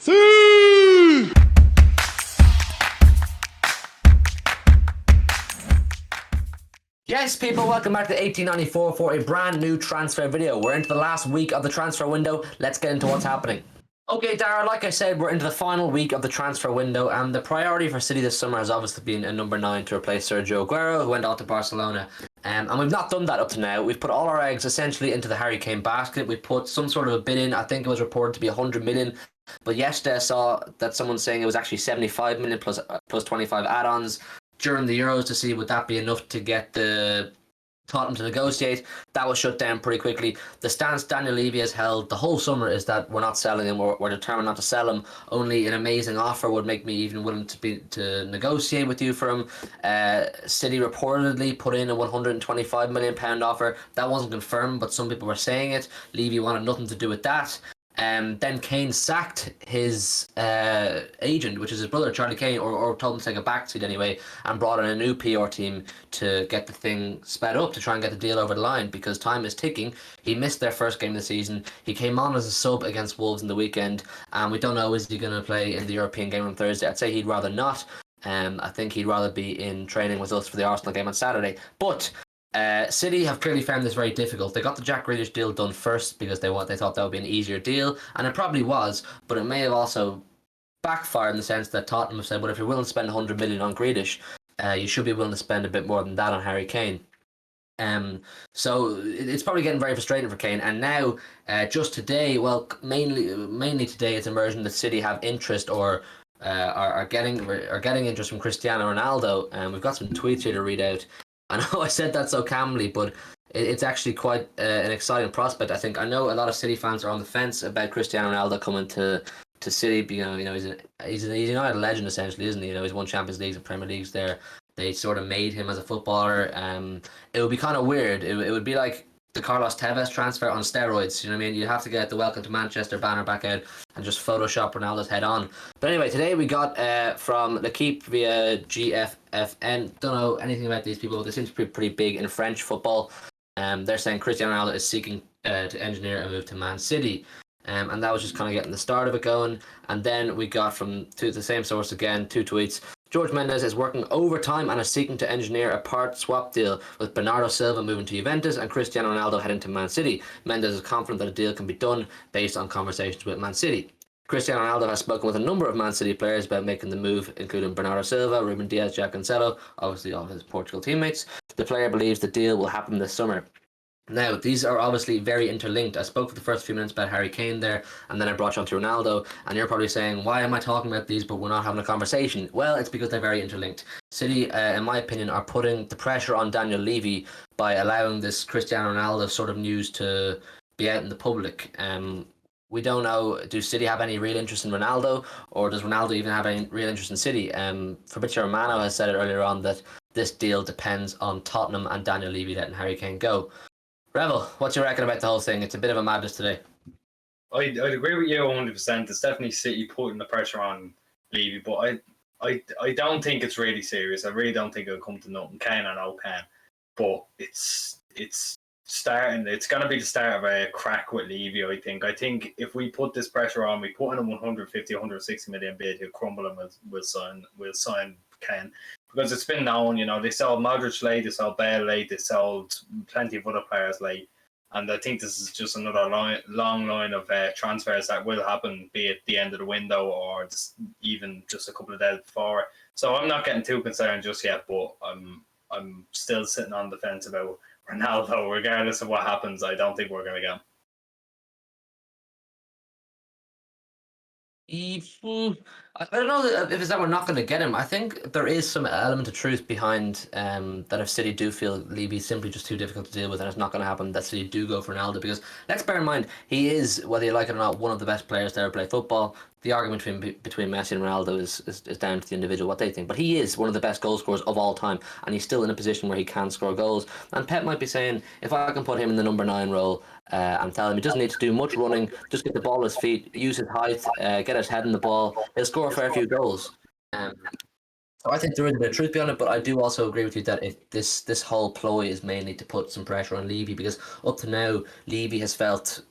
See! Yes, people, welcome back to 1894 for a brand new transfer video. We're into the last week of the transfer window. Let's get into what's happening. Okay, Dara, like I said, we're into the final week of the transfer window, and the priority for City this summer has obviously been a number 9 to replace Sergio Aguero, who went on to Barcelona. And we've not done that up to now. We've put all our eggs essentially into the Harry Kane basket. We put some sort of a bid in. I think it was reported to be 100 million. But yesterday I saw that someone saying it was actually 75 million plus 25 add-ons during the Euros to see would that be enough to get the Tottenham to negotiate. That was shut down pretty quickly. The stance Daniel Levy has held the whole summer is that we're not selling him. We're determined not to sell him. Only an amazing offer would make me even willing to negotiate with you for him. City reportedly put in a £125 million offer. That wasn't confirmed, but some people were saying it. Levy wanted nothing to do with that. Then Kane sacked his agent, which is his brother, Charlie Kane, or told him to take a backseat anyway, and brought in a new PR team to get the thing sped up, to try and get the deal over the line, because time is ticking. He missed their first game of the season. He came on as a sub against Wolves in the weekend, and we don't know, is he going to play in the European game on Thursday? I'd say he'd rather not. I think he'd rather be in training with us for the Arsenal game on Saturday. But City have clearly found this very difficult. They got the Jack Grealish deal done first because they thought that would be an easier deal, and it probably was, but it may have also backfired in the sense that Tottenham have said, well, if you're willing to spend 100 million on Grealish, you should be willing to spend a bit more than that on Harry Kane. So it's probably getting very frustrating for Kane. And now, just today, well, mainly today, it's emerging that City have interest or are getting interest from Cristiano Ronaldo. And we've got some tweets here to read out. I know I said that so calmly, but it's actually quite an exciting prospect. I think I know a lot of City fans are on the fence about Cristiano Ronaldo coming to City. You know, he's a United legend essentially, isn't he? You know, he's won Champions Leagues and Premier Leagues there. They sort of made him as a footballer. It would be kind of weird. It would be like the Carlos Tevez transfer on steroids. You know what I mean? You'd have to get the Welcome to Manchester banner back out and just Photoshop Ronaldo's head on. But anyway, today we got from L'Equipe via GFFN. Don't know anything about these people. They seem to be pretty big in French football. They're saying Cristiano Ronaldo is seeking to engineer a move to Man City. And that was just kind of getting the start of it going. And then we got from the same source again, 2 tweets. George Mendes is working overtime and is seeking to engineer a part swap deal with Bernardo Silva moving to Juventus and Cristiano Ronaldo heading to Man City. Mendes is confident that a deal can be done based on conversations with Man City. Cristiano Ronaldo has spoken with a number of Man City players about making the move, including Bernardo Silva, Ruben Dias, Jack Cancelo, obviously all of his Portugal teammates. The player believes the deal will happen this summer. Now, these are obviously very interlinked. I spoke for the first few minutes about Harry Kane there, and then I brought you on to Ronaldo, and you're probably saying, why am I talking about these but we're not having a conversation? Well, it's because they're very interlinked. City, in my opinion, are putting the pressure on Daniel Levy by allowing this Cristiano Ronaldo sort of news to be out in the public. We don't know, do City have any real interest in Ronaldo, or does Ronaldo even have any real interest in City? Fabrizio Romano has said it earlier on that this deal depends on Tottenham and Daniel Levy letting Harry Kane go. Revel, what's your reckon about the whole thing? It's a bit of a madness today. I'd agree with you 100%. It's definitely City putting the pressure on Levy, but I don't think it's really serious. I really don't think it'll come to nothing. Kane or no Kane, but it's starting. It's going to be the start of a crack with Levy. I think if we put this pressure on, we put in a 150, 160 million bid, he'll crumble and we'll sign Kane. Because it's been known, you know, they sold Modric late, they sold Bale late, they sold plenty of other players late. And I think this is just another long line of transfers that will happen, be it the end of the window or even just a couple of days before. So I'm not getting too concerned just yet, but I'm still sitting on the fence about Ronaldo. Regardless of what happens, I don't think we're going to get him. I don't know if it's that we're not going to get him. I think there is some element of truth behind that if City do feel Levy's simply just too difficult to deal with and it's not going to happen, that City do go for Ronaldo, because let's bear in mind, he is, whether you like it or not, one of the best players to ever play football. The argument between Messi and Ronaldo is down to the individual, what they think. But he is one of the best goal scorers of all time, and he's still in a position where he can score goals. And Pep might be saying, if I can put him in the number 9 role and tell him he doesn't need to do much running, just get the ball at his feet, use his height, get his head in the ball, he'll score a fair few goals. So I think there is a bit of truth behind it, but I do also agree with you that if this whole ploy is mainly to put some pressure on Levy, because up to now, Levy has felt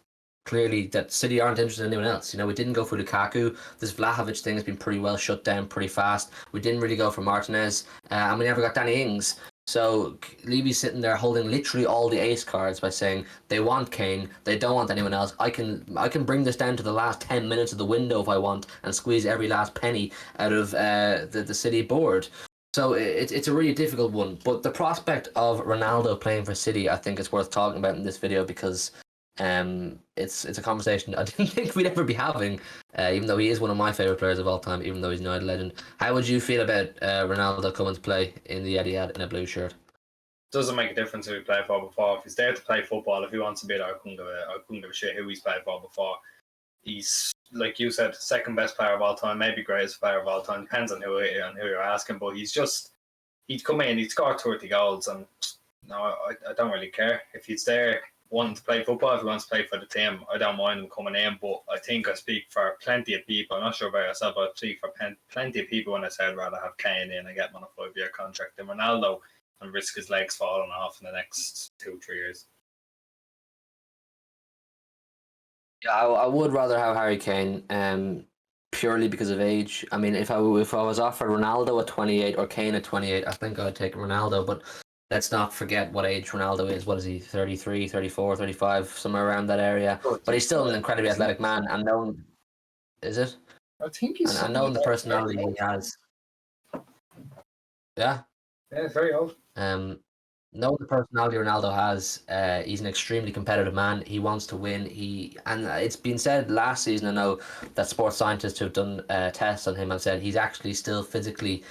clearly that City aren't interested in anyone else. You know, we didn't go for Lukaku. This Vlahovic thing has been pretty well shut down pretty fast. We didn't really go for Martinez, and we never got Danny Ings. So Levy's sitting there holding literally all the ace cards by saying they want Kane, they don't want anyone else. I can bring this down to the last 10 minutes of the window if I want and squeeze every last penny out of the City board. So it's a really difficult one. But the prospect of Ronaldo playing for City, I think, is worth talking about in this video because it's a conversation I didn't think we'd ever be having, even though he is one of my favourite players of all time, even though he's an United legend. How would you feel about Ronaldo coming to play in the Etihad in a blue shirt? Doesn't make a difference who he played for before. If he's there to play football, if he wants to be there, I couldn't give a shit who he's played for before. He's, like you said, second best player of all time, maybe greatest player of all time. Depends on who you're asking, but he'd come in, he'd score 30 goals, and no, I don't really care. If he's there wanting to play football, if he wants to play for the team, I don't mind him coming in, but I think I speak for plenty of people. I'm not sure about yourself, but I speak for plenty of people when I say I'd rather have Kane in and get him on a 5-year contract than Ronaldo and risk his legs falling off in the next 2-3 years. Yeah, I would rather have Harry Kane, purely because of age. I mean, if I was offered Ronaldo at 28 or Kane at 28, I think I'd take Ronaldo, but let's not forget what age Ronaldo is. What is he, 33, 34, 35, somewhere around that area? But he's still an incredibly athletic man, and known, is it? I think he's... And knowing the personality he has. Yeah. Yeah, very old. Knowing the personality Ronaldo has, he's an extremely competitive man. He wants to win. And it's been said last season, I know, that sports scientists who have done tests on him have said he's actually still physically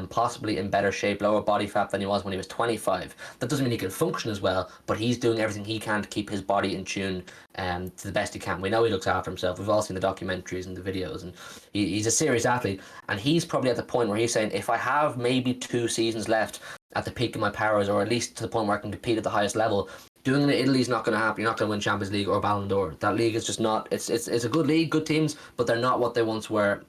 possibly in better shape, lower body fat than he was when he was 25. That doesn't mean he can function as well, but he's doing everything he can to keep his body in tune to the best he can. We know he looks after himself. We've all seen the documentaries and the videos, and he's a serious athlete. And he's probably at the point where he's saying, if I have maybe 2 seasons left at the peak of my powers, or at least to the point where I can compete at the highest level, doing it in Italy's not going to happen. You're not going to win Champions League or Ballon d'Or. That league is just not. It's a good league, good teams, but they're not what they once were.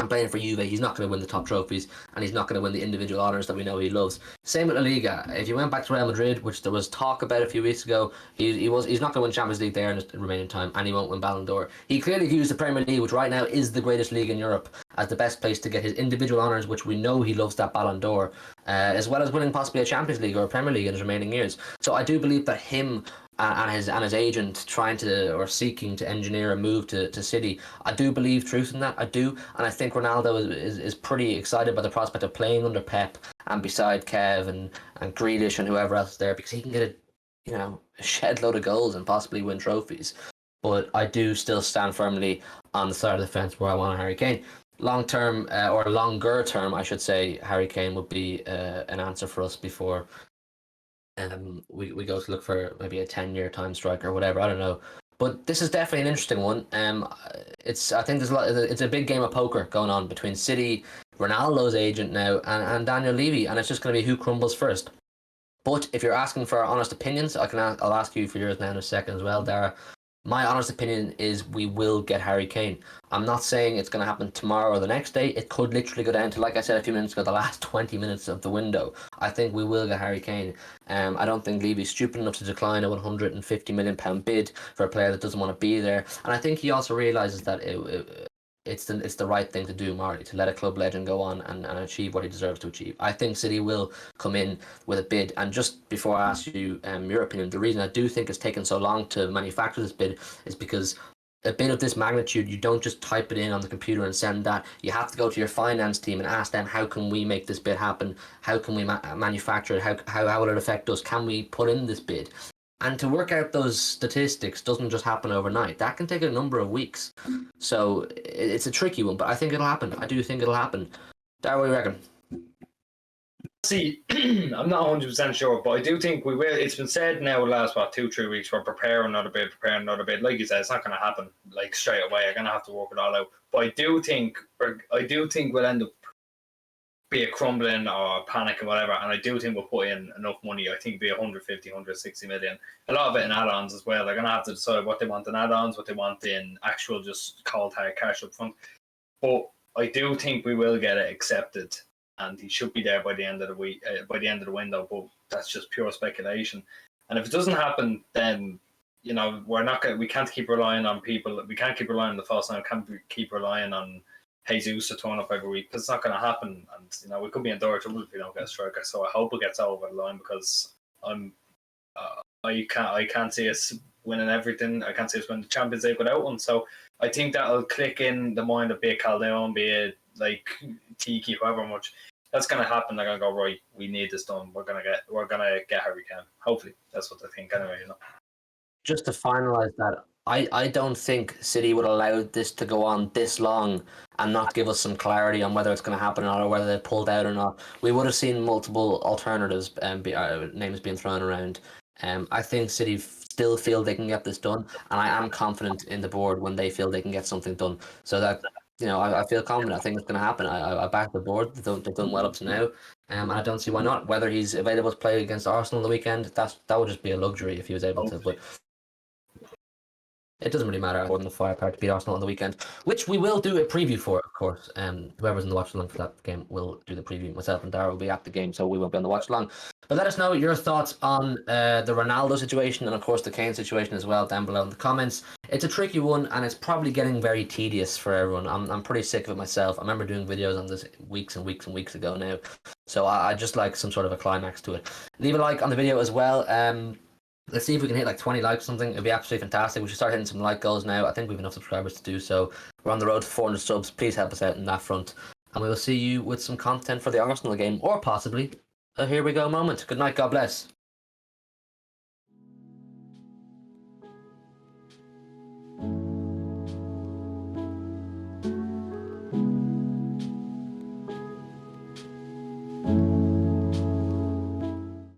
And playing for Juve, he's not going to win the top trophies, and he's not going to win the individual honours that we know he loves. Same with La Liga. If you went back to Real Madrid, which there was talk about a few weeks ago, he's not going to win Champions League there in the remaining time, and he won't win Ballon d'Or. He clearly views the Premier League, which right now is the greatest league in Europe, as the best place to get his individual honours, which we know he loves that Ballon d'Or, as well as winning possibly a Champions League or a Premier League in his remaining years. So I do believe that him and his agent trying to, or seeking to, engineer a move to City, I do believe truth in that. I do, and I think Ronaldo is pretty excited by the prospect of playing under Pep and beside Kev and Grealish and whoever else is there, because he can get a shed load of goals and possibly win trophies. But I do still stand firmly on the side of the fence where I want Harry Kane. Long term, or longer term, I should say, Harry Kane would be an answer for us before we go to look for maybe a 10-year time strike or whatever. I don't know, but this is definitely an interesting one. I think there's it's a big game of poker going on between City, Ronaldo's agent now, and Daniel Levy, and it's just going to be who crumbles first. But if you're asking for honest opinions, I'll ask you for yours now in a second as well, Dara. My honest opinion is we will get Harry Kane. I'm not saying it's going to happen tomorrow or the next day. It could literally go down to, like I said a few minutes ago, the last 20 minutes of the window. I think we will get Harry Kane. I don't think Levy's stupid enough to decline a £150 million bid for a player that doesn't want to be there. And I think he also realises that it's the right thing to do, Marty, to let a club legend go on and achieve what he deserves to achieve. I think City will come in with a bid. And just before I ask you your opinion, the reason I do think it's taken so long to manufacture this bid is because a bid of this magnitude, you don't just type it in on the computer and send that. You have to go to your finance team and ask them, how can we make this bid happen? How can we manufacture it? How will it affect us? Can we put in this bid? And to work out those statistics doesn't just happen overnight. That can take a number of weeks. So it's a tricky one, but I think it'll happen. I do think it'll happen. Dar, what do you reckon? See, I'm not 100% sure, but I do think we will. It's been said now the last, 2-3 weeks, we're preparing another bid. Like you said, it's not going to happen like straight away. You're going to have to work it all out. But I do think we'll end up be a crumbling or panic or whatever, and I do think we'll put in enough money. I think it'll be 150, 160 million. A lot of it in add-ons as well. They're going to have to decide what they want in add-ons, what they want in actual just cold hard cash up front. But I do think we will get it accepted, and he should be there by the end of the week, by the end of the window. But that's just pure speculation. And if it doesn't happen, then we can't keep relying on people. We can't keep relying on the false nine. We can't keep relying on Jesus to turn up every week because it's not going to happen. And we could be in dire trouble if we don't get a striker. So I hope it gets over the line because I can't see us winning everything. I can't see us winning the Champions League without one. So I think that'll click in the mind of be it Calderon, be it like Tiki, however much. That's gonna happen. They're gonna go, right, we need this done. We're gonna get Harry Kane. Hopefully, that's what they think anyway. Just to finalise that, I don't think City would allow this to go on this long and not give us some clarity on whether it's going to happen or not, or whether they pulled out or not. We would have seen multiple alternatives names being thrown around. I think City still feel they can get this done, and I am confident in the board when they feel they can get something done. So that I feel confident. I think it's going to happen. I back the board. They've done well up to now, and I don't see why not. Whether he's available to play against Arsenal on the weekend, that would just be a luxury if he was able to. But it doesn't really matter more than the firepower to beat Arsenal on the weekend, which we will do a preview for, of course. Whoever's in the watch along for that game will do the preview. Myself and Dara will be at the game, so we won't be on the watch along. But let us know your thoughts on the Ronaldo situation and, of course, the Kane situation as well down below in the comments. It's a tricky one, and it's probably getting very tedious for everyone. I'm pretty sick of it myself. I remember doing videos on this weeks and weeks and weeks ago now, so I just like some sort of a climax to it. Leave a like on the video as well. Let's see if we can hit like 20 likes or something. It'd be absolutely fantastic. We should start hitting some like goals now. I think we've enough subscribers to do so. We're on the road to 400 subs. Please help us out in that front. And we will see you with some content for the Arsenal game, or possibly a here we go moment. Good night. God bless.